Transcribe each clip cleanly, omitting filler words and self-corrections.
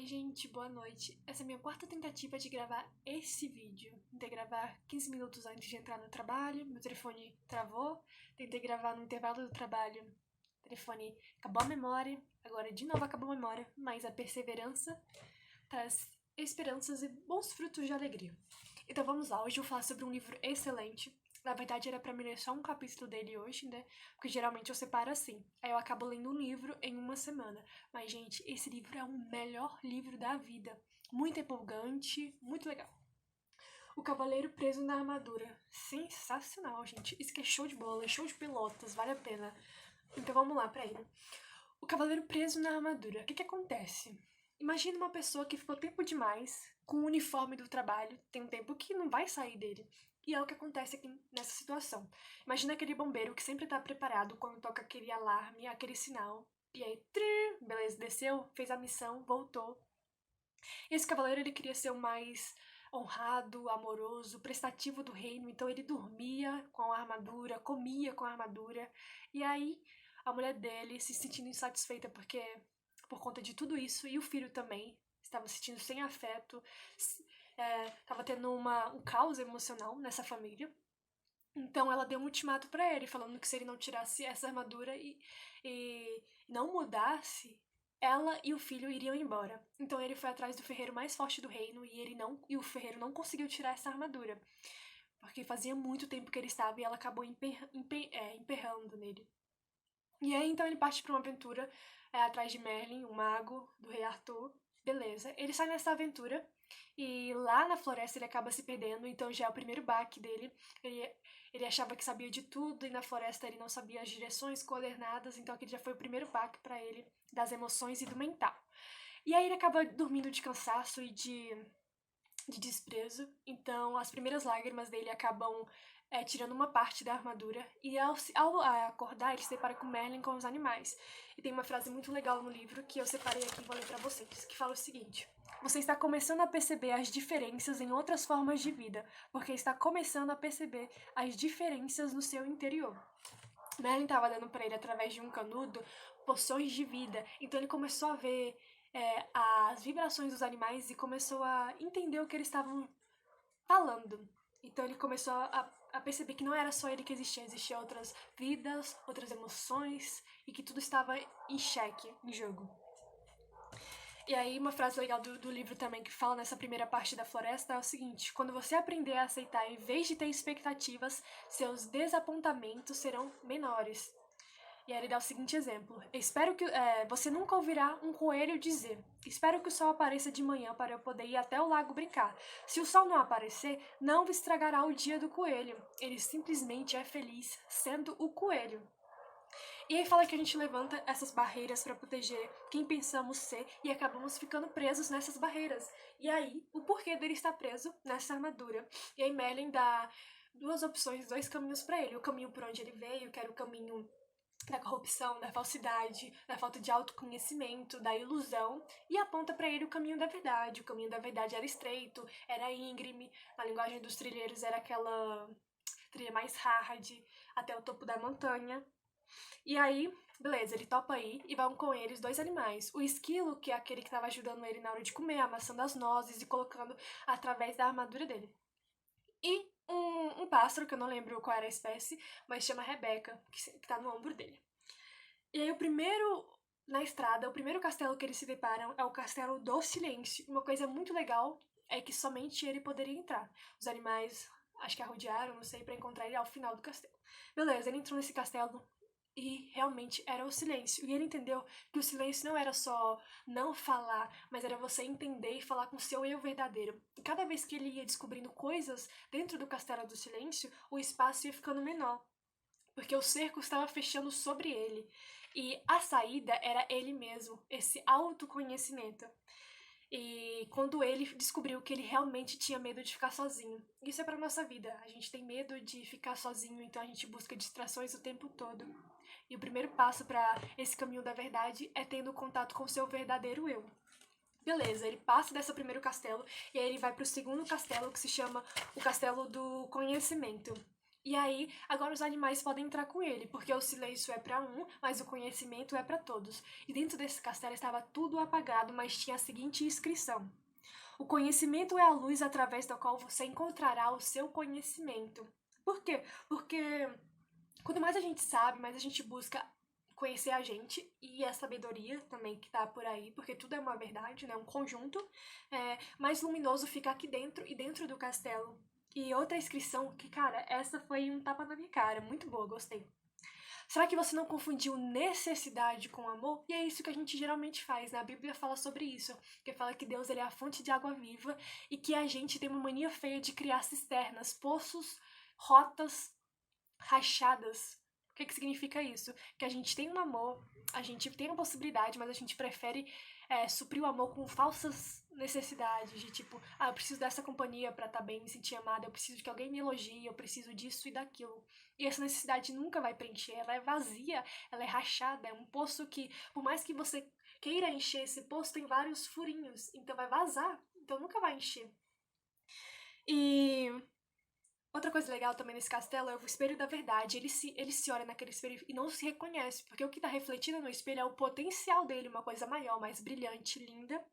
Oi gente, boa noite. Essa é a minha quarta tentativa de gravar esse vídeo. Tentei gravar 15 minutos antes de entrar no trabalho, meu telefone travou. Tentei gravar no intervalo do trabalho, o telefone acabou a memória. Agora de novo acabou a memória, mas a perseverança traz esperanças e bons frutos de alegria. Então vamos lá, hoje eu vou falar sobre um livro excelente. Na verdade era pra me ler só um capítulo dele hoje, né? Porque geralmente eu separo assim. Aí eu acabo lendo um livro em uma semana. Mas, gente, esse livro é o melhor livro da vida. Muito empolgante, muito legal. O Cavaleiro Preso na Armadura. Sensacional, gente. Isso que é show de bola, show de pelotas, vale a pena. Então vamos lá pra ele. O Cavaleiro Preso na Armadura. O que acontece? Imagina uma pessoa que ficou tempo demais com o uniforme do trabalho, tem um tempo que não vai sair dele. E é o que acontece aqui nessa situação. Imagina aquele bombeiro que sempre tá preparado quando toca aquele alarme, aquele sinal. E aí, beleza, desceu, fez a missão, voltou. E esse cavaleiro, ele queria ser o mais honrado, amoroso, prestativo do reino. Então ele dormia com a armadura, comia com a armadura. E aí, a mulher dele se sentindo insatisfeita por conta de tudo isso, e o filho também estava se sentindo sem afeto, estava tendo um caos emocional nessa família. Então ela deu um ultimato pra ele, falando que se ele não tirasse essa armadura e não mudasse, ela e o filho iriam embora. Então ele foi atrás do ferreiro mais forte do reino e o ferreiro não conseguiu tirar essa armadura, porque fazia muito tempo que ele estava e ela acabou emperrando nele. E aí então ele parte pra uma aventura atrás de Merlin, o mago do rei Arthur. Beleza, ele sai nessa aventura e lá na floresta ele acaba se perdendo, então já é o primeiro baque dele. Ele achava que sabia de tudo e na floresta ele não sabia as direções coordenadas, então aquele já foi o primeiro baque pra ele das emoções e do mental. E aí ele acaba dormindo de cansaço e de desprezo, então as primeiras lágrimas dele acabam tirando uma parte da armadura, e ao acordar ele se depara com Merlin com os animais. E tem uma frase muito legal no livro que eu separei aqui e vou ler pra vocês, que fala o seguinte: você está começando a perceber as diferenças em outras formas de vida, porque está começando a perceber as diferenças no seu interior. Merlin estava dando pra ele, através de um canudo, poções de vida, então ele começou a ver as vibrações dos animais e começou a entender o que eles estavam falando. Então ele começou a perceber que não era só ele que existiam outras vidas, outras emoções, e que tudo estava em xeque, em jogo. E aí uma frase legal do livro também que fala nessa primeira parte da floresta é o seguinte: quando você aprender a aceitar em vez de ter expectativas, seus desapontamentos serão menores. E aí ele dá o seguinte exemplo: espero que você nunca ouvirá um coelho dizer: espero que o sol apareça de manhã para eu poder ir até o lago brincar. Se o sol não aparecer, não estragará o dia do coelho. Ele simplesmente é feliz sendo o coelho. E aí fala que a gente levanta essas barreiras para proteger quem pensamos ser e acabamos ficando presos nessas barreiras. E aí, o porquê dele estar preso nessa armadura. E aí Merlin dá duas opções, dois caminhos para ele: o caminho por onde ele veio, que era o caminho da corrupção, da falsidade, da falta de autoconhecimento, da ilusão, e aponta para ele o caminho da verdade. O caminho da verdade era estreito, era íngreme, na linguagem dos trilheiros era aquela trilha mais hard, até o topo da montanha. E aí, beleza, ele topa aí e vão com eles dois animais. O esquilo, que é aquele que estava ajudando ele na hora de comer, amassando as nozes e colocando através da armadura dele. E um pássaro, que eu não lembro qual era a espécie, mas chama Rebeca, que tá no ombro dele. E aí na estrada, o primeiro castelo que eles se deparam é o Castelo do Silêncio. Uma coisa muito legal é que somente ele poderia entrar. Os animais, acho que arrodearam, não sei, pra encontrar ele ao final do castelo. Beleza, ele entrou nesse castelo e realmente era o silêncio. E ele entendeu que o silêncio não era só não falar, mas era você entender e falar com o seu eu verdadeiro. E cada vez que ele ia descobrindo coisas dentro do Castelo do Silêncio, o espaço ia ficando menor, porque o cerco estava fechando sobre ele. E a saída era ele mesmo, esse autoconhecimento. E quando ele descobriu que ele realmente tinha medo de ficar sozinho. Isso é pra nossa vida. A gente tem medo de ficar sozinho, então a gente busca distrações o tempo todo. E o primeiro passo para esse caminho da verdade é tendo contato com o seu verdadeiro eu. Beleza, ele passa desse primeiro castelo e aí ele vai pro segundo castelo, que se chama o Castelo do Conhecimento. E aí, agora os animais podem entrar com ele, porque o silêncio é para um, mas o conhecimento é para todos. E dentro desse castelo estava tudo apagado, mas tinha a seguinte inscrição: o conhecimento é a luz através da qual você encontrará o seu conhecimento. Por quê? Porque quanto mais a gente sabe, mais a gente busca conhecer a gente e a sabedoria também que tá por aí, porque tudo é uma verdade, né? Um conjunto. Mais luminoso fica aqui dentro e dentro do castelo. E outra inscrição que, cara, essa foi um tapa na minha cara. Muito boa, gostei. Será que você não confundiu necessidade com amor? E é isso que a gente geralmente faz, né? A Bíblia fala sobre isso, que fala que Deus ele é a fonte de água viva e que a gente tem uma mania feia de criar cisternas, poços, rotas rachadas. O que significa isso? Que a gente tem um amor, a gente tem uma possibilidade, mas a gente prefere suprir o amor com falsas necessidades, de tipo, eu preciso dessa companhia pra estar bem, me sentir amada, eu preciso que alguém me elogie, eu preciso disso e daquilo. E essa necessidade nunca vai preencher, ela é vazia, ela é rachada, é um poço que, por mais que você queira encher esse poço, tem vários furinhos, então vai vazar, então nunca vai encher. E outra coisa legal também nesse castelo é o espelho da verdade. Ele se olha naquele espelho e não se reconhece, porque o que tá refletido no espelho é o potencial dele, uma coisa maior, mais brilhante, linda.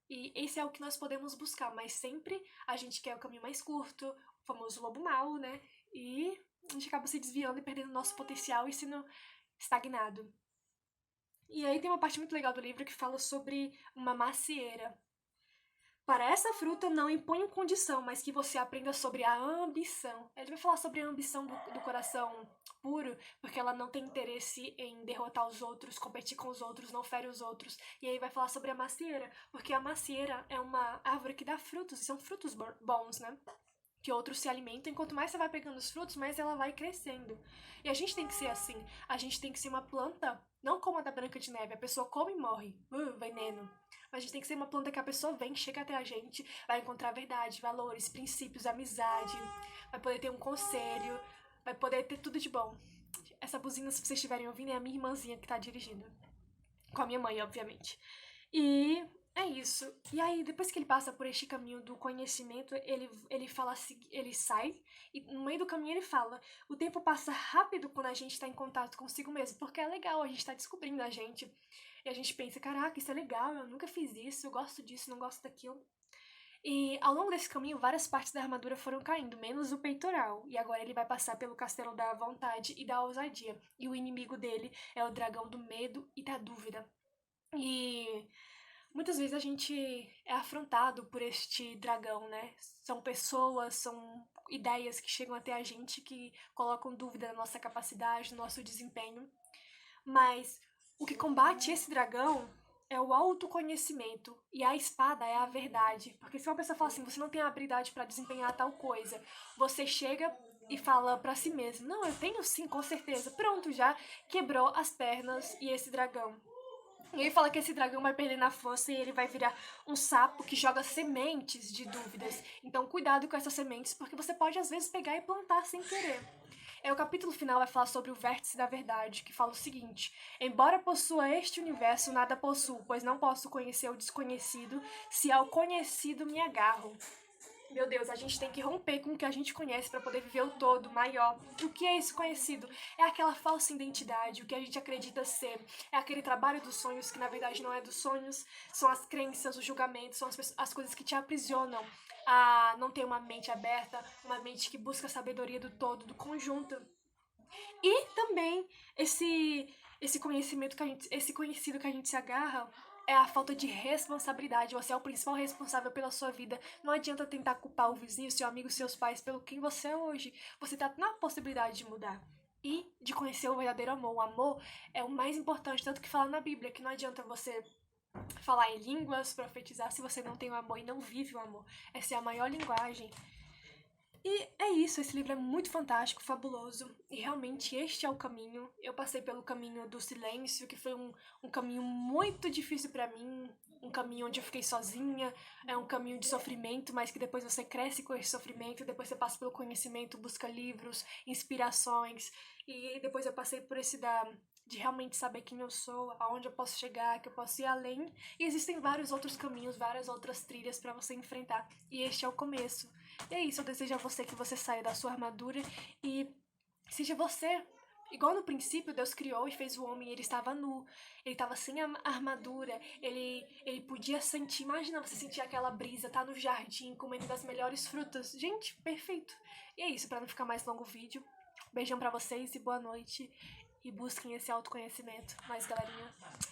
E esse é o que nós podemos buscar, mas sempre a gente quer o caminho mais curto, o famoso lobo mau, né? E a gente acaba se desviando e perdendo nosso potencial e sendo estagnado. E aí tem uma parte muito legal do livro que fala sobre uma macieira. Para essa fruta não imponho condição, mas que você aprenda sobre a ambição. Ele vai falar sobre a ambição do coração puro, porque ela não tem interesse em derrotar os outros, competir com os outros, não fere os outros. E aí vai falar sobre a macieira, porque a macieira é uma árvore que dá frutos, e são frutos bons, né? Que outros se alimentam, e quanto mais você vai pegando os frutos, mais ela vai crescendo. E a gente tem que ser assim, a gente tem que ser uma planta, não como a da Branca de Neve, a pessoa come e morre, veneno. Mas a gente tem que ser uma planta que a pessoa vem, chega até a gente, vai encontrar verdade, valores, princípios, amizade, vai poder ter um conselho, vai poder ter tudo de bom. Essa buzina, se vocês estiverem ouvindo, é a minha irmãzinha que tá dirigindo. Com a minha mãe, obviamente. E é isso. E aí, depois que ele passa por este caminho do conhecimento, ele fala assim, ele sai, e no meio do caminho ele fala: o tempo passa rápido quando a gente tá em contato consigo mesmo, porque é legal, a gente tá descobrindo a gente. E a gente pensa, caraca, isso é legal, eu nunca fiz isso, eu gosto disso, não gosto daquilo. E ao longo desse caminho, várias partes da armadura foram caindo, menos o peitoral. E agora ele vai passar pelo castelo da vontade e da ousadia. E o inimigo dele é o dragão do medo e da dúvida. E muitas vezes a gente é afrontado por este dragão, né? São pessoas, são ideias que chegam até a gente que colocam dúvida na nossa capacidade, no nosso desempenho. Mas o que combate esse dragão é o autoconhecimento e a espada é a verdade. Porque se uma pessoa fala assim, você não tem a habilidade para desempenhar tal coisa, você chega e fala para si mesmo, não, eu tenho sim, com certeza. Pronto, já quebrou as pernas e esse dragão. E ele fala que esse dragão vai perder na força e ele vai virar um sapo que joga sementes de dúvidas. Então, cuidado com essas sementes, porque você pode às vezes pegar e plantar sem querer. O capítulo final vai falar sobre o vértice da verdade, que fala o seguinte: embora possua este universo, nada possuo, pois não posso conhecer o desconhecido, se ao conhecido me agarro. Meu Deus, a gente tem que romper com o que a gente conhece para poder viver o todo maior. O que é esse conhecido? É aquela falsa identidade, o que a gente acredita ser. É aquele trabalho dos sonhos que na verdade não é dos sonhos. São as crenças, os julgamentos, são as coisas que te aprisionam a não ter uma mente aberta, uma mente que busca a sabedoria do todo, do conjunto. E também esse conhecimento que a gente, esse conhecido que a gente se agarra é a falta de responsabilidade. Você é o principal responsável pela sua vida. Não adianta tentar culpar o vizinho, seu amigo, seus pais pelo quem você é hoje. Você tá na possibilidade de mudar. E de conhecer o verdadeiro amor. O amor é o mais importante, tanto que fala na Bíblia que não adianta você falar em línguas, profetizar, se você não tem o amor e não vive o amor. Essa é a maior linguagem. E é isso, esse livro é muito fantástico, fabuloso, e realmente este é o caminho. Eu passei pelo caminho do silêncio, que foi um caminho muito difícil pra mim, um caminho onde eu fiquei sozinha, é um caminho de sofrimento, mas que depois você cresce com esse sofrimento, depois você passa pelo conhecimento, busca livros, inspirações, e depois eu passei por esse de realmente saber quem eu sou, aonde eu posso chegar, que eu posso ir além. E existem vários outros caminhos, várias outras trilhas pra você enfrentar. E este é o começo. E é isso, eu desejo a você que você saia da sua armadura e seja você. Igual no princípio, Deus criou e fez o homem, ele estava nu, ele estava sem a armadura, ele podia sentir, imagina você sentir aquela brisa, tá no jardim, comendo das melhores frutas. Gente, perfeito. E é isso, pra não ficar mais longo o vídeo. Beijão pra vocês e boa noite. E busquem esse autoconhecimento. Mais galerinha.